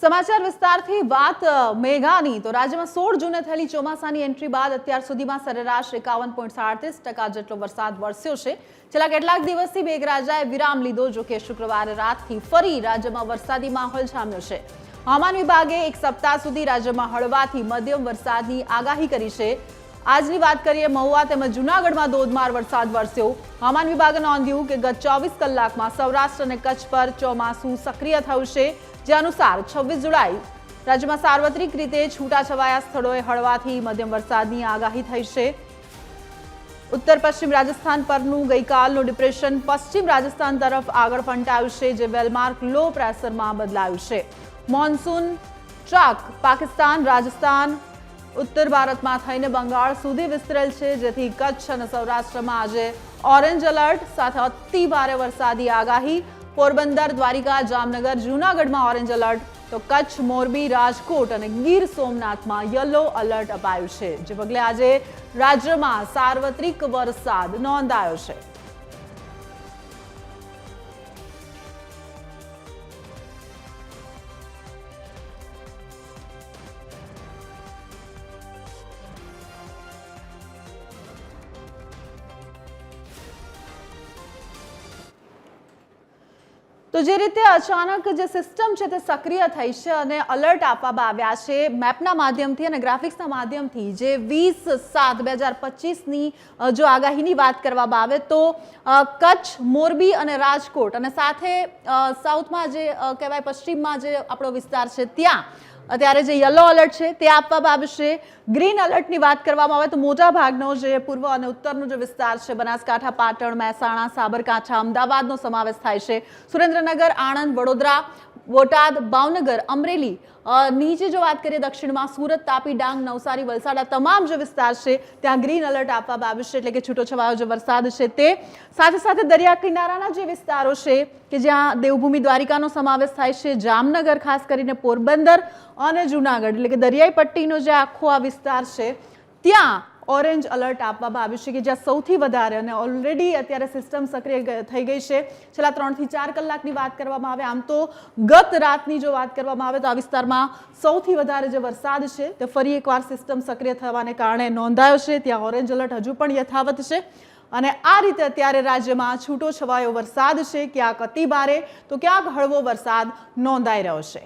સમાચાર વિસ્તારથી વાત મેઘાની તો રાજ્યમાં 16 જૂને થયેલી ચોમાસાની એન્ટ્રી બાદ અત્યાર સુધીમાં સરેરાશ 51.37% જેટલો વરસાદ વરસ્યો છે। છેલ્લા કેટલાક દિવસથી મેઘરાજાએ વિરામ લીધો, જો કે શુક્રવારે રાતથી ફરી રાજ્યમાં વરસાદી માહોલ જામ્યો છે। હવામાન વિભાગે એક સપ્તાહ સુધી રાજ્યમાં હળવાથી મધ્યમ વરસાદની આગાહી કરી છે। આજની વાત કરીએ મહુવા તેમજ જૂનાગઢમાં ધોધમાર વરસાદ વરસ્યો। હવામાન વિભાગે નોંધ્યું કે ગત 24 કલાકમાં સૌરાષ્ટ્ર અને કચ્છ પર ચોમાસું સક્રિય થયું છે, જે અનુસાર 26 જુલાઈ રાજ્યમાં સાર્વત્રિક રીતે છૂટાછવાયા સ્થળોએ હળવાથી મધ્યમ વરસાદની આગાહી થઈ છે। ઉત્તર પશ્ચિમ રાજસ્થાન પરનું ગઈકાલનું ડિપ્રેશન પશ્ચિમ રાજસ્થાન તરફ આગળ ફંટાયું છે, જે વેલમાર્ક લો પ્રેશરમાં બદલાયું છે। મોન્સૂન ટ્રક પાકિસ્તાન, રાજસ્થાન, ઉત્તર ભારતમાં થઈને બંગાળ સુધી વિસ્તરેલ છે, જેથી કચ્છ અને સૌરાષ્ટ્રમાં આજે ઓરેન્જ એલર્ટ સાથે અતિ ભારે વરસાદી આગાહી। પોરબંદર, દ્વારિકા, જામનગર, જૂનાગઢમાં ઓરેન્જ એલર્ટ, તો કચ્છ, મોરબી, રાજકોટ અને ગીર સોમનાથમાં યલો એલર્ટ અપાયું છે, જે પગલે આજે રાજ્યમાં સાર્વત્રિક વરસાદ નોંધાયો છે। તો જે રીતે અચાનક જે સિસ્ટમ છે તે સક્રિય થઈ છે અને એલર્ટ આપવામાં આવ્યા છે મેપના માધ્યમથી અને ગ્રાફિક્સના માધ્યમથી, જે 20/7/2025ની જો આગાહીની વાત કરવામાં આવે તો કચ્છ, મોરબી અને રાજકોટ અને સાથે સાઉથમાં જે કહેવાય પશ્ચિમમાં જે આપણો વિસ્તાર છે ત્યાં અત્યારે જે યલો એલર્ટ છે તે આપવામાં આવશે। ગ્રીન એલર્ટની વાત કરવામાં આવે તો મોટા ભાગનો જે પૂર્વ અને ઉત્તરનો જે વિસ્તાર છે, બનાસકાંઠા, પાટણ, મહેસાણા, સાબરકાંઠા, અમદાવાદનો સમાવેશ થાય છે। સુરેન્દ્રનગર, આણંદ, વડોદરા, બોટાદ, ભાવનગર, અમરેલી, નીચે જો વાત કરીએ દક્ષિણમાં સુરત, તાપી, ડાંગ, નવસારી, વલસાડ, તમામ જે વિસ્તાર છે ત્યાં ગ્રીન એલર્ટ આપવામાં આવ્યું છે, એટલે કે છૂટોછવાયો જે વરસાદ છે તે સાથે સાથે દરિયા કિનારાના જે વિસ્તારો છે કે જ્યાં દેવભૂમિ દ્વારિકાનો સમાવેશ થાય છે, જામનગર, ખાસ કરીને પોરબંદર અને જૂનાગઢ, એટલે કે દરિયાઈ પટ્ટીનો જે આખો આ વિસ્તાર છે ત્યાં ઓરેન્જ એલર્ટ આપવામાં આવ્યું છે, કે જ્યાં સૌથી વધારે અને ઓલરેડી અત્યારે સિસ્ટમ સક્રિય થઈ ગઈ છે। છેલ્લા 3 થી 4 કલાકની વાત કરવામાં આવે, આમ તો ગત રાતની જો વાત કરવામાં આવે તો આ વિસ્તારમાં સૌથી વધારે જે વરસાદ છે તે ફરી એકવાર સિસ્ટમ સક્રિય થવાને કારણે નોંધાયો છે। ત્યાં ઓરેન્જ એલર્ટ હજુ પણ યથાવત છે અને આ રીતે અત્યારે રાજ્યમાં છૂટો છવાયો વરસાદ છે, ક્યાંક અતિ ભારે તો ક્યાંક હળવો વરસાદ નોંધાઈ રહ્યો છે।